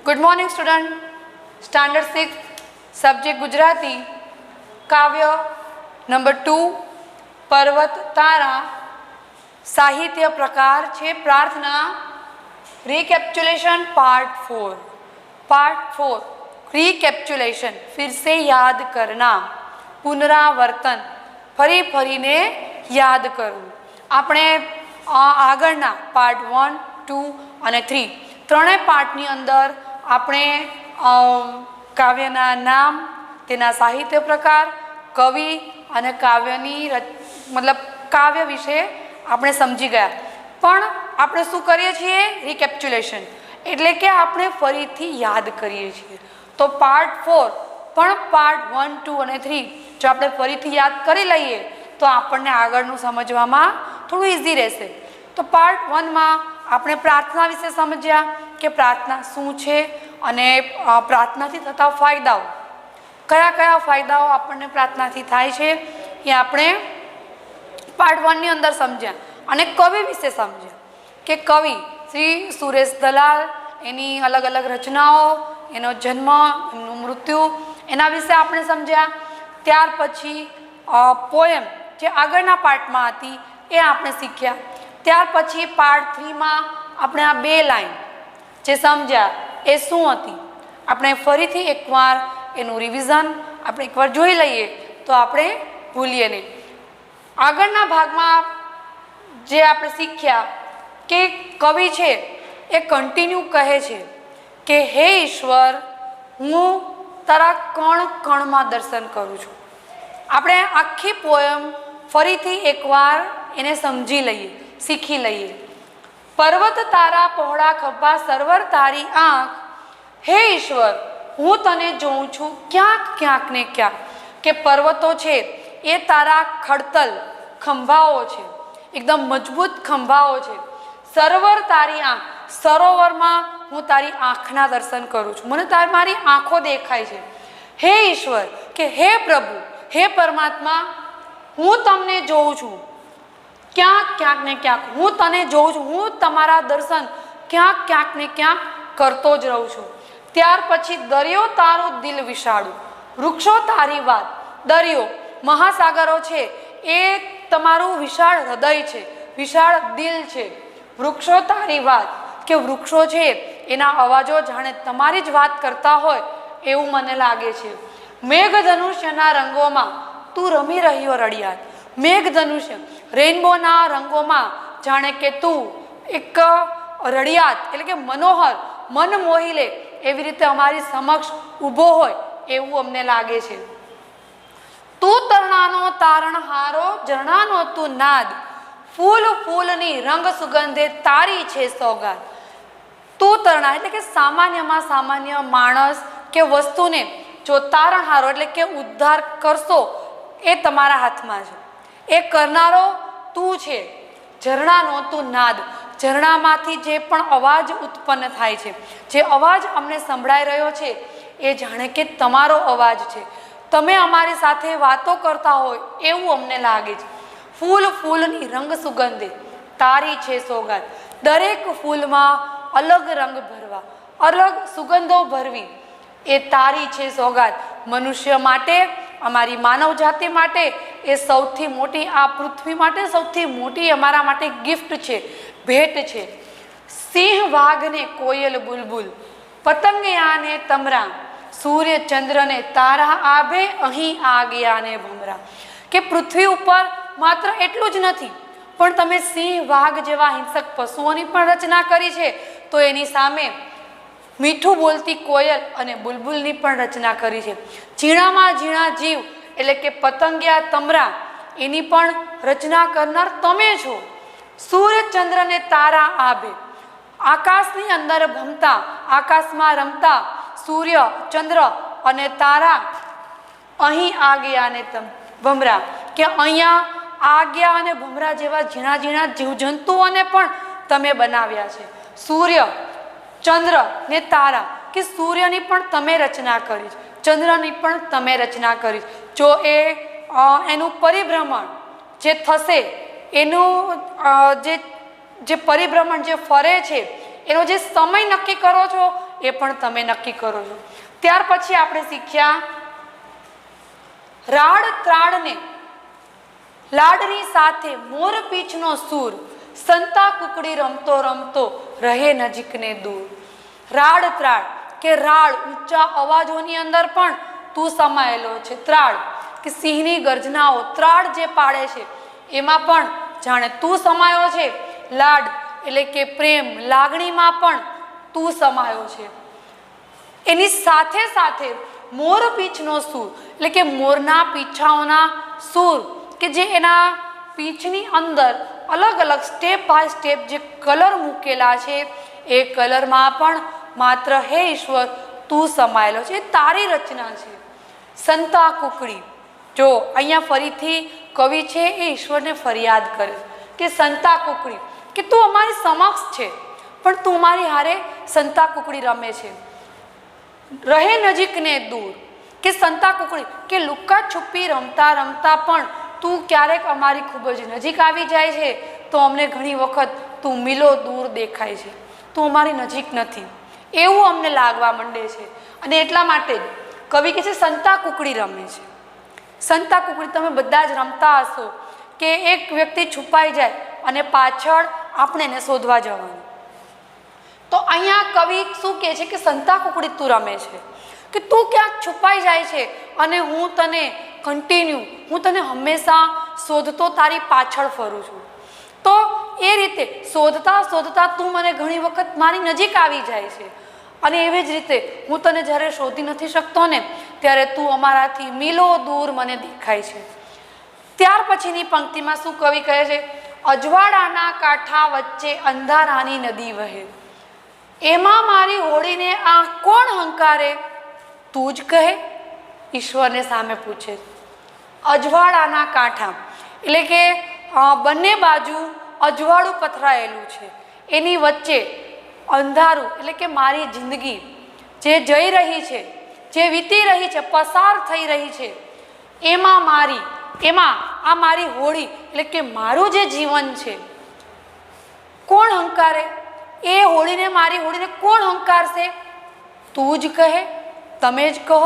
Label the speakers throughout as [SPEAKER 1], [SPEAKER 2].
[SPEAKER 1] Good morning student. Standard 6 subject Gujarati काव्य number 2 पर्वत तारा साहित्य प्रकार छे प्रार्थना। रिकेप्चुलेशन पार्ट 4 रिकेप्चुलेशन फिर से याद करना, पुनरावर्तन फरी फरीने याद करવું। આપણે આગળના પાર્ટ 1, 2 અને 3 ત્રણેય પાર્ટની અંદર આપણે કાવ્યના નામ, તેના સાહિત્ય પ્રકાર, કવિ અને કાવ્યની મતલબ કાવ્ય વિશે આપણે સમજી ગયા। પણ આપણે શું કરીએ છીએ? રિકેપ્ચ્યુલેશન, એટલે કે આપણે ફરીથી યાદ કરીએ છીએ। તો પાર્ટ 4 પણ પાર્ટ 1, 2 અને 3 જો આપણે ફરીથી યાદ કરી લઈએ તો આપણને આગળનું સમજવામાં થોડું ઇઝી રહેશે। તો પાર્ટ 1 માં આપણે પ્રાર્થના વિશે સમજ્યા કે પ્રાર્થના શું છે અને પ્રાર્થનાથી થતા ફાયદાઓ, કયા કયા ફાયદાઓ આપણને પ્રાર્થનાથી થાય છે એ આપણે પાર્ટ 1 ની અંદર સમજ્યા। અને કવિ વિશે સમજ્યા કે કવિ શ્રી સુરેશ દલાલ, એની અલગ અલગ રચનાઓ, એનો જન્મ, એમનું મૃત્યુ, એના વિશે આપણે સમજ્યા। ત્યાર પછી પોએમ જે આગળના પાર્ટમાં હતી એ આપણે શીખ્યા। ત્યાર પછી પાર્ટ 3 માં આપણે આ બે લાઈન જે સમજ્યા એ શું હતી આપણે ફરીથી એકવાર એનું રિવિઝન આપણે એકવાર જોઈ લઈએ તો આપણે ભૂલીએ નહીં। આગળના ભાગમાં જે આપણે શીખ્યા કે કવિ છે એ કન્ટિન્યુ કહે છે કે હે ઈશ્વર, હું તારા કણ કણમાં દર્શન કરું છું। આપણે આખી પોયમ ફરીથી એકવાર એને સમજી લઈએ, શીખી લઈએ। पर्वत तारा पहोळा खभा सरवर तारी आँख, हे ईश्वर हूँ तने जोऊं छूं क्यांक क्यांक ने क्यांक। के पर्वतो छे ए तारा खड़तल खंभाओ छे, एकदम मजबूत खंभाओ छे। सरवर तारी आँख, सरोवर में हूँ तारी आँखना दर्शन करूँ छूं, मने मारी आँखों देखाय छे। हे ईश्वर के हे प्रभु, हे परमात्मा हूँ तमने जोऊं छूं क्यांक क्यांक ने क्यांक, हूँ तने जोऊं छूं, हूँ तमारा दर्शन क्यांक क्यांक ने क्यांक करतो ज रहूं छूं। त्यार पछी दरियो तारो दिल विशाळू, वृक्षो तारी वात, दरियो महासागरो छे ए तमारू विशाळ हृदय छे, विशाळ दिल छे। वृक्षो तारी वात के वृक्षो छे एना अवाजो जाणे तमारी ज वात करता होय एवुं मने लागे छे। मेघधनुष्यना रंगोमां तू रमी रह्यो रड़ियात, मेघधनुष्य रेनबोना रंगों में जाने के तू एक रड़ियात એટલે કે मनोहर मन मोही ले एवी रीते अमारी समक्ष ऊभो होय एवुं अमने लागे छे। तू तरणानो तारणहारो झरणानो तू नाद, फूल फूलनी रंग सुगंधे तारी छे सौगात। तू तरणा એટલે કે સામાન્યમાં સામાન્ય માણસ કે વસ્તુને જો તારણહારો એટલે કે ઉદ્ધાર કરશો એ તમારા હાથમાં છે, એ કરનારો તું છે। ઝરણાનો તું નાદ, ઝરણામાંથી જે પણ અવાજ ઉત્પન્ન થાય છે, જે અવાજ અમને સંભળાઈ રહ્યો છે એ જાણે કે તમારો અવાજ છે, તમે અમારી સાથે વાતો કરતા હોય એવું અમને લાગે છે। ફૂલ ફૂલની રંગ સુગંધે તારી છે સોગાત, દરેક ફૂલમાં અલગ રંગ ભરવા, અલગ સુગંધો ભરવી એ તારી છે સોગાત। મનુષ્ય માટે, અમારી માનવ જાતિ માટે એ સૌથી મોટી, આ પૃથ્વી માટે સૌથી મોટી અમારા માટે ગિફ્ટ છે, ભેટ છે। સિંહ વાઘ ને કોયલ બુલબુલ, પતંગિયા ને તમરા, સૂર્ય ચંદ્ર ને તારા આભે અહીં આ ગયા ને ભમરા। કે પૃથ્વી ઉપર માત્ર એટલું જ નથી પણ તમે સિંહ વાઘ જેવા હિંસક પશુઓની પણ રચના કરી છે, તો એની સામે મીઠું બોલતી કોયલ અને બુલબુલની પણ રચના કરી છે। ઝીણામાં ઝીણા જીવ એટલે કે પતંગિયા તમરા એની પણ રચના કરનાર તમે છો। સૂર્ય ચંદ્ર ને તારા આભે, આકાશની અંદર ભમતા, આકાશમાં રમતા સૂર્ય ચંદ્ર અને તારા અહીં આ ગયા ને ભમરા, કે અહીંયા આગ્યા અને ભમરા જેવા ઝીણા ઝીણા જીવજંતુઓને પણ તમે બનાવ્યા છે। સૂર્ય ચંદ્ર ને તારા કે સૂર્યની પણ તમે રચના કરી, ચંદ્રની પણ તમે રચના કરી। જો એનું પરિભ્રમણ જે થશે, એનું જે પરિભ્રમણ જે ફરે છે એનો જે સમય નક્કી કરો છો એ પણ તમે નક્કી કરો છો। ત્યાર પછી આપણે શીખ્યા રાડ ત્રાડને લાડની સાથે મોર પીછનો સૂર, સંતા કુકડી રમતો રમતો રહે નજીકને દૂર। રાડ ત્રાડ કે રાડ ઊંચા અવાજોની અંદર પણ તું સમાયેલો છે। ત્રાડ કે સિંહની ગર્જનાઓ, ત્રાડ જે પાડે છે એમાં પણ જાણે તું સમાયો છે। લાડ એટલે કે પ્રેમ, લાગણીમાં પણ તું સમાયો છે। એની સાથે સાથે મોર પીછનો સૂર એટલે કે મોરના પીછાઓના સૂર કે જે એના પીછની અંદર અલગ અલગ સ્ટેપ બાય સ્ટેપ જે કલર મૂકેલા છે એ કલરમાં પણ માત્ર હે ઈશ્વર તું સમાયેલો છે, તારી રચના છે। સંતા કુકડી, જો અહીંયા ફરીથી કવિ છે એ ઈશ્વરને ફરિયાદ કરે કે સંતા કુકડી કે તું અમારી સમક્ષ છે પણ તું મારી હારે સંતા કુકડી રમે છે, રહે નજીક ને દૂર કે સંતા કુકડી કે લુકા છુપી રમતા રમતા પણ તું ક્યારેક અમારી ખૂબ જ નજીક આવી જાય છે તો અમને ઘણી વખત તું મિલો દૂર દેખાય છે, તું અમારી નજીક નથી એવું અમને લાગવા માંડે છે। અને એટલા માટે જ કવિ કહે છે સંતા કુકડી રમે છે। સંતા કુકડી તમે બધા જ રમતા હશો કે એક વ્યક્તિ છુપાઈ જાય અને પાછળ આપણે એને શોધવા જવાનું, તો અહીંયા કવિ શું કહે છે કે સંતા કુકડી તું રમે છે કે તું ક્યાંક છુપાઈ જાય છે અને હું તને હું તને હંમેશા શોધતો તારી પાછળ ફરું છું। તો એ રીતે શોધતા શોધતા તું મને ઘણી વખત મારી નજીક આવી જાય છે અને એવી જ રીતે હું તને જ્યારે શોધી નથી શકતો ને ત્યારે તું અમારાથી મિલો દૂર મને દેખાય છે। ત્યાર પછીની પંક્તિમાં શું કવિ કહે છે, અજવાળાના કાંઠા વચ્ચે અંધારાની નદી વહે, એમાં મારી હોડીને આ કોણ હંકારે, તું જ કહે, ઈશ્વરને સામે પૂછે। અજવાળાના કાંઠા એટલે કે બંને બાજુ અજવાળું પથરાયેલું છે, એની વચ્ચે અંધારું એટલે કે મારી જિંદગી જે જઈ રહી છે, જે વીતી રહી છે, પસાર થઈ રહી છે, એમાં આ મારી હોડી એટલે કે મારું જે જીવન છે કોણ હંકારે, એ હોડીને મારી હોડીને કોણ હંકારશે, તું જ કહે, તમે જ કહો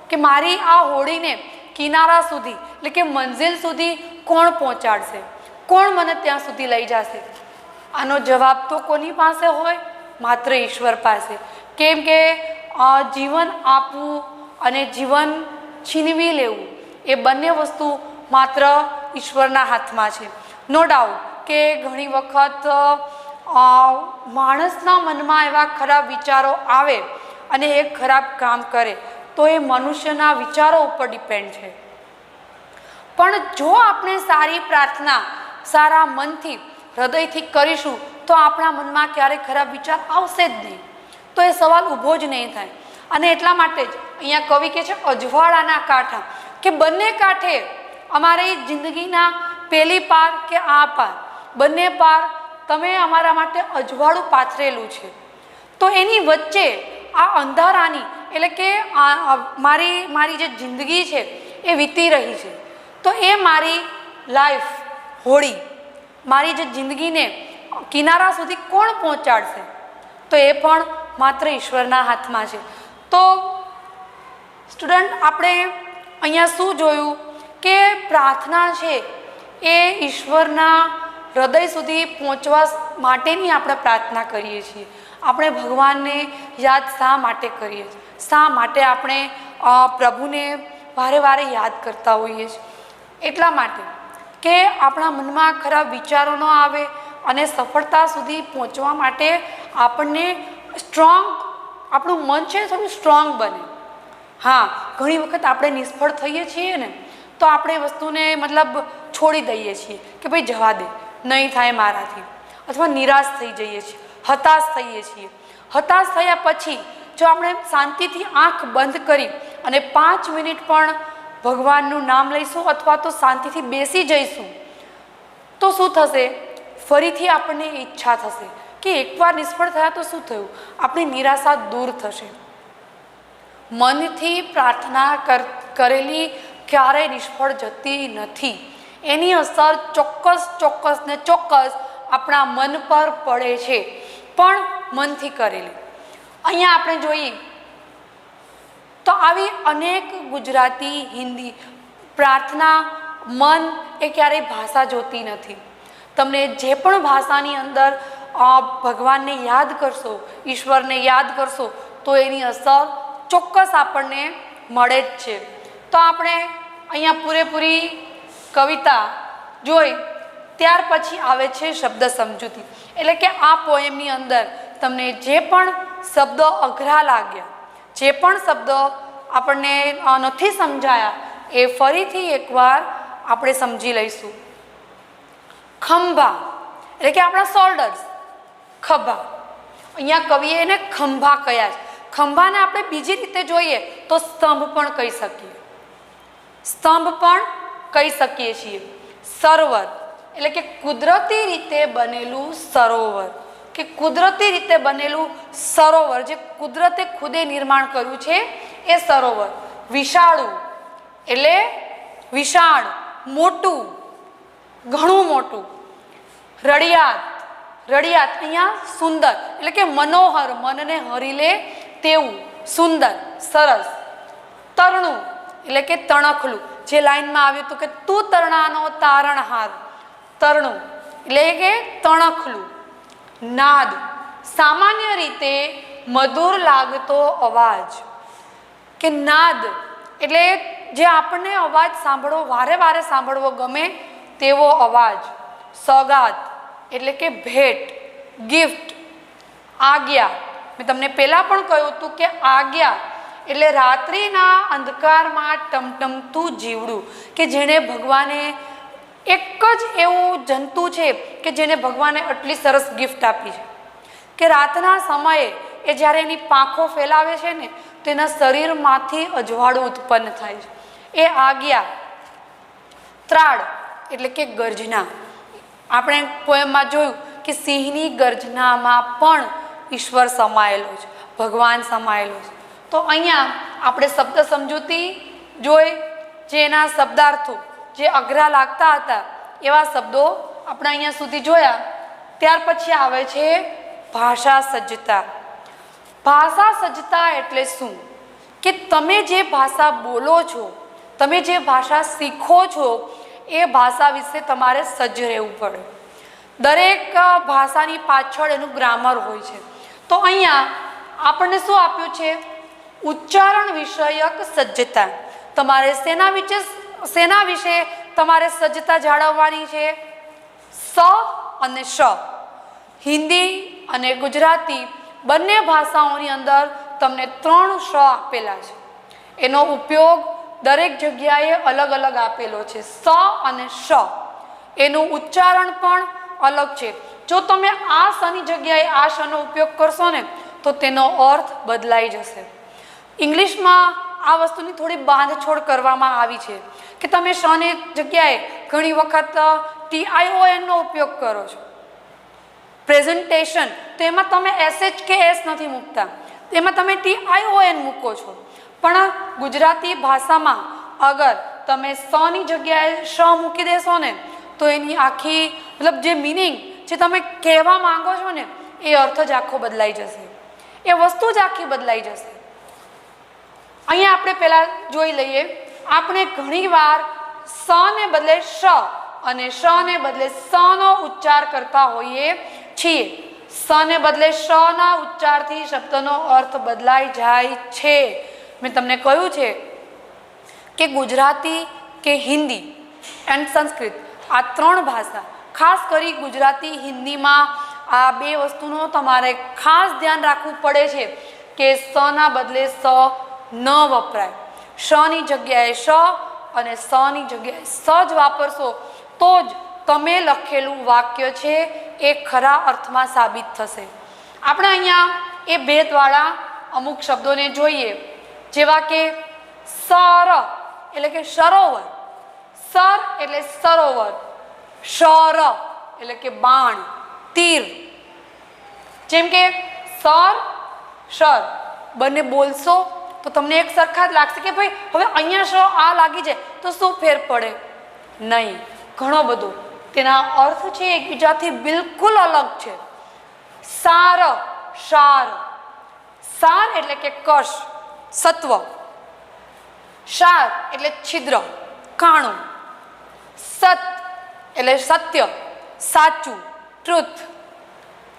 [SPEAKER 1] કે મારી આ હોડીને કિનારા સુધી એટલે કે મંઝિલ સુધી કોણ પહોંચાડશે, કોણ મને ત્યાં સુધી લઈ જશે। આનો જવાબ તો કોની પાસે હોય, માત્ર ઈશ્વર પાસે, કેમ કે જીવન આપવું અને જીવન છીનવી લેવું એ બંને વસ્તુ માત્ર ઈશ્વરના હાથમાં છે। નો ડાઉટ કે ઘણી વખત માણસના મનમાં એવા ખરાબ વિચારો આવે અને એ ખરાબ કામ કરે તો એ મનુષ્યના વિચારો ઉપર ડિપેન્ડ છે, પણ જો આપણે સારી પ્રાર્થના સારા મનથી હૃદયથી કરીશું તો આપણા મનમાં ક્યારેય ખરાબ વિચાર આવશે જ નહીં, તો એ સવાલ ઊભો જ નહીં થાય। અને એટલા માટે જ અહીંયા કવિ કહે છે અજવાળાના કાંઠા કે બંને કાંઠે અમારી જિંદગીના પેલી પાર કે આ પાર બંને પાર તમે અમારા માટે અજવાળું પાથરેલું છે, તો એની વચ્ચે આ અંધારાની એટલે કે મારી જે જિંદગી છે એ વીતી રહી છે, તો એ મારી લાઈફ હોડી મારી જે જિંદગીને કિનારા સુધી કોણ પહોંચાડશે, તો એ પણ માત્ર ઈશ્વરના હાથમાં છે। તો સ્ટુડન્ટ આપણે અહીંયા શું જોયું કે પ્રાર્થના છે એ ઈશ્વરના હૃદય સુધી પહોંચવા માટેની આપણે પ્રાર્થના કરીએ છીએ। આપણે ભગવાનને યાદ શા માટે કરીએ છીએ, શા માટે આપણે પ્રભુને વારે વારે યાદ કરતા હોઈએ છીએ, એટલા માટે કે આપણા મનમાં ખરાબ વિચારો ન આવે અને સફળતા સુધી પહોંચવા માટે આપણને આપણું મન છે થોડું સ્ટ્રોંગ બને। હા, ઘણી વખત આપણે નિષ્ફળ થઈએ છીએ ને તો આપણે વસ્તુને છોડી દઈએ છીએ કે ભાઈ જવા દે, નહીં થાય મારાથી, અથવા નિરાશ થઈ જઈએ છીએ, હતાશ થઈએ છીએ। હતાશ થયા પછી જો આપણે શાંતિથી આંખ બંધ કરી અને 5 મિનિટ પણ ભગવાનનું નામ લઈશું અથવા તો શાંતિથી બેસી જઈશું તો શું થશે, ફરીથી આપણને ઈચ્છા થશે કે એકવાર નિષ્ફળ થયા તો શું થયું, આપણી નિરાશા દૂર થશે। મનથી પ્રાર્થના કરેલી ક્યારેય નિષ્ફળ જતી નથી, એની અસર ચોક્કસ ને ચોક્કસ આપણા મન પર પડે છે, પણ મનથી કરેલી। અહીંયા આપણે જોઈએ તો આવી અનેક ગુજરાતી, હિન્દી પ્રાર્થના મન એ ક્યારેય ભાષા જોતી નથી. તમને જે પણ ભાષાની અંદર ભગવાનને યાદ કરશો, ઈશ્વરને યાદ કરશો તો એની અસર ચોક્કસ આપણને મળે જ છે. તો આપણે અહીંયા પૂરેપૂરી કવિતા જોઈ, ત્યાર પછી આવે છે શબ્દ સમજૂતી. એટલે કે આ પોએમની અંદર તમને જે પણ શબ્દો અઘરા લાગ્યા, જે પણ શબ્દો આપણને નથી સમજાયા, એ ફરીથી એકવાર આપણે સમજી લઈશું. ખંભા એટલે કે આપણા શોલ્ડર્સ, ખભા. અહીંયા કવિએ એને ખંભા કયા છે. ખંભાને આપણે બીજી રીતે જોઈએ તો સ્તંભ પણ કહી શકીએ, સ્તંભ પણ કહી શકીએ છીએ. સરોવર એટલે કે કુદરતી રીતે બનેલું સરોવર, કે કુદરતી રીતે બનેલું સરોવર, જે કુદરતે ખુદે નિર્માણ કર્યું છે એ સરોવર. વિશાળું એટલે વિશાળ, મોટું, ઘણું મોટું. રળિયાત, રળિયાત અહીંયા સુંદર એટલે કે મનોહર, મનને હરી લે તેવું, સુંદર, સરસ. તરણું એટલે કે તણખલું, જે લાઈનમાં આવ્યું હતું કે તું તરણાનો તારણહાર, તરણું એટલે કે તણખલું. નાદ સામાન્ય રીતે મધુર લાગતો અવાજ, કે નાદ એટલે જે આપણને અવાજ સાંભળવો, વારે વારે સાંભળવો ગમે તેવો અવાજ. સોગાત એટલે કે ભેટ, ગિફ્ટ. આજ્ઞા, મેં તમને પહેલાં પણ કહ્યું હતું કે આજ્ઞા એટલે રાત્રિના અંધકારમાં ટમટમતું જીવડું, કે જેણે ભગવાને એક જ એવું જંતુ છે કે જેને ભગવાને આટલી સરસ ગિફ્ટ આપી છે કે રાતના સમયે એ જ્યારે એની પાંખો ફેલાવે છે ને તેના શરીરમાંથી અજવાળું ઉત્પન્ન થાય છે, એ આજ્ઞા. ત્રાડ એટલે કે ગર્જના. આપણે પોએમમાં જોયું કે સિંહની ગર્જનામાં પણ ઈશ્વર સમાયેલો છે, ભગવાન સમાયેલો છે. તો અહીંયા આપણે શબ્દ સમજૂતી જોઈ, જેના શબ્દાર્થો જે અઘરા લાગતા હતા એવા શબ્દો આપણે અહીંયા સુધી જોયા. ત્યાર પછી આવે છે ભાષા સજ્જતા. ભાષા સજ્જતા એટલે શું? કે તમે જે ભાષા બોલો છો, તમે જે ભાષા શીખો છો, એ ભાષા વિશે તમારે સજ્જ રહેવું પડે. દરેક ભાષાની પાછળ એનું ગ્રામર હોય છે. તો અહીંયા આપણને શું આપ્યું છે? ઉચ્ચારણ વિષયક સજ્જતા. તમારે શેના વિશે તમારે સજ્જતા જાળવવાની છે? સ અને શ. હિન્દી અને ગુજરાતી બંને ભાષાઓની અંદર તમને 3 શ આપેલા છે. એનો ઉપયોગ દરેક જગ્યાએ અલગ અલગ આપેલો છે. સ અને શ, એનું ઉચ્ચારણ પણ અલગ છે. જો તમે આ શની જગ્યાએ આ શનો ઉપયોગ કરશો ને તો તેનો અર્થ બદલાઈ જશે. ઇંગ્લિશમાં આ વસ્તુની થોડી બાંધછોડ કરવામાં આવી છે કે તમે શની જગ્યાએ ઘણી વખત TION નો ઉપયોગ કરો છો. પ્રેઝન્ટેશન, તો એમાં તમે SH કે S નથી મૂકતા, એમાં તમે TION મૂકો છો. પણ ગુજરાતી ભાષામાં અગર તમે સની જગ્યાએ શ મૂકી દેશો ને તો એની આખી મતલબ જે મિનિંગ, જે તમે કહેવા માંગો છો ને, એ અર્થ જ આખો બદલાઈ જશે, એ વસ્તુ જ આખી બદલાઈ જશે. અહીંયા આપણે પહેલાં જોઈ લઈએ, આપણે ઘણીવાર સ ને બદલે શ અને શ ને બદલે સ નો ઉચ્ચાર કરતા હોઈએ છીએ. સ ને બદલે શ ના ઉચ્ચારથી શબ્દનો અર્થ બદલાઈ જાય છે. મેં તમને કહ્યું છે કે ગુજરાતી કે હિન્દી એન્ડ સંસ્કૃત, આ 3 ભાષા, ખાસ કરી ગુજરાતી હિન્દીમાં આ 2 વસ્તુનો તમારે ખાસ ધ્યાન રાખવું પડે છે કે સ ના બદલે સ ન વપરાય. શની જગ્યાએ શ અને સની જગ્યાએ સ જ વાપરશો તો જ તમે લખેલું વાક્ય છે એ ખરા અર્થમાં સાબિત થશે. આપણે અહીંયા એ ભેદવાળા અમુક શબ્દોને જોઈએ, જેવા કે સર એટલે કે સરોવર, સર એટલે સરોવર, શર એટલે કે બાણ, તીર. જેમ કે સર, શર બંને બોલશો તો તમને એક સરખા જ લાગશે કે ભાઈ હવે અહીંયા શ આ લાગી જાય તો શું ફેર પડે? નહીં, ઘણો બધો. તેના અર્થ છે એકબીજાથી બિલકુલ અલગ છે. સાર, શાર, સાર એટલે કે કશ, સત્વ. શાર એટલે છિદ્ર, કાણું. સત એટલે સત્ય, સાચું, ટ્રુથ.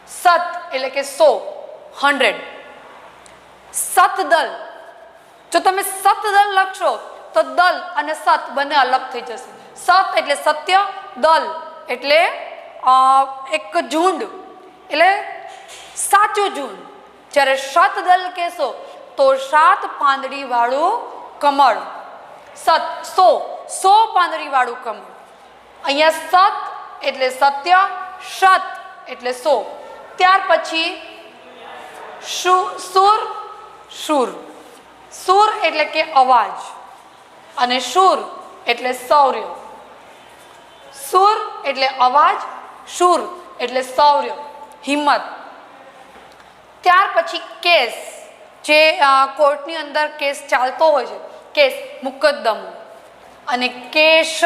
[SPEAKER 1] સત એટલે કે 100, 100. સતદલ, જો તમે સતદલ લખશો તો દલ અને સત બંને અલગ થઈ જશે. સત એટલે સત્ય, દલ એટલે એક ઝુંડ, એટલે સાચું ઝુંડ. જ્યારે શતદલ કહેશો તો 7 પાંદડી વાળું કમળ. સત 100 પાંદડી વાળું કમળ. અહીંયા સત એટલે સત્ય, શત એટલે 100. ત્યાર પછી સુર, શુર. સુર એટલે કે અવાજ અને શુર એટલે શૌર્ય. સુર એટલે અવાજ, શુર એટલે શૌર્ય, હિંમત. ત્યાર પછી કેસ, જે કોર્ટની અંદર કેસ ચાલતો હોય છે, કેસ, મુકદ્દમો. અને કેશ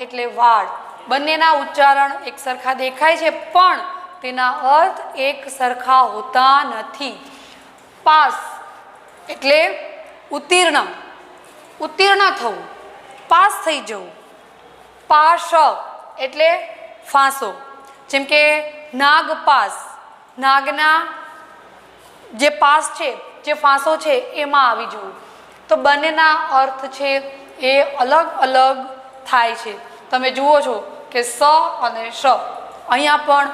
[SPEAKER 1] એટલે વાળ. બંનેના ઉચ્ચારણ એક સરખા દેખાય છે પણ તેના અર્થ એક સરખા હોતા નથી. પાસ એટલે ઉત્તીર્ણ, ઉત્તીર્ણ થવું, પાસ થઈ જવું. પાશ એટલે ફાંસો, જેમ કે નાગપાસ, નાગના જે પાસ છે, જે ફાંસો છે એમાં આવી જવું. તો બંનેના અર્થ છે એ અલગ અલગ થાય છે. તમે જુઓ છો કે સ અને શ. અહીંયા પણ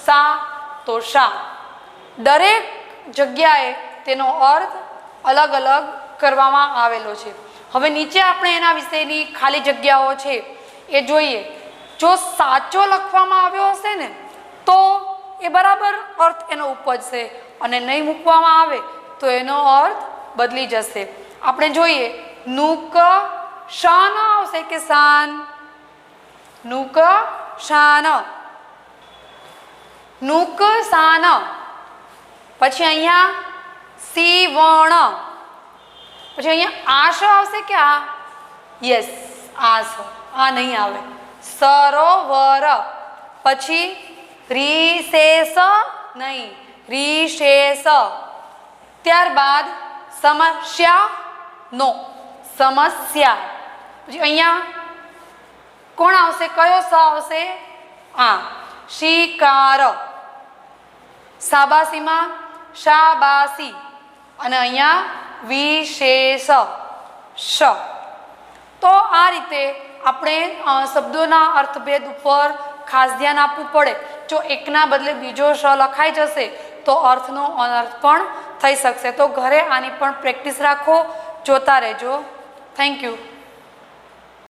[SPEAKER 1] સા તો શા. દરેક જગ્યાએ તેનો અર્થ અલગ અલગ કરવામાં આવેલો છે. હવે નીચે આપણે એના વિશેની ખાલી જગ્યાઓ છે એ જોઈએ. જો સાચો લખવામાં આવ્યો હશે ને તો એ બરાબર અર્થ એનો ઉપજશે, અને નહીં મૂકવામાં આવે તો એનો અર્થ બદલી જશે. આપણે જોઈએ, નુક શાન આવશે કે શાન? નુક શાન, નુક શાન. પછી અહીંયા સીવણ. પછી અહીંયા આશ આવશે કે આ? યસ, આશ. આ નહીં આવે. સરોવર. પછી રિશેષ નહીં, રિશેષ. ત્યારબાદ સમસ્યા, નો, સમસ્યા. પછી અહીંયા કોણ આવશે? કયો સ આવશે? આ. શિકાર. શાબાશીમાં શાબાશી. અને અહીંયા વિશેષ, શ. તો આ રીતે આપણે શબ્દોના અર્થભેદ ઉપર ખાસ ધ્યાન આપવું પડે. જો એકના બદલે બીજો શ લખાઈ જશે તો અર્થનો અનર્થ પણ થઈ શકશે. તો ઘરે આની પણ પ્રેક્ટિસ રાખો, જોતા રહેજો. Thank you.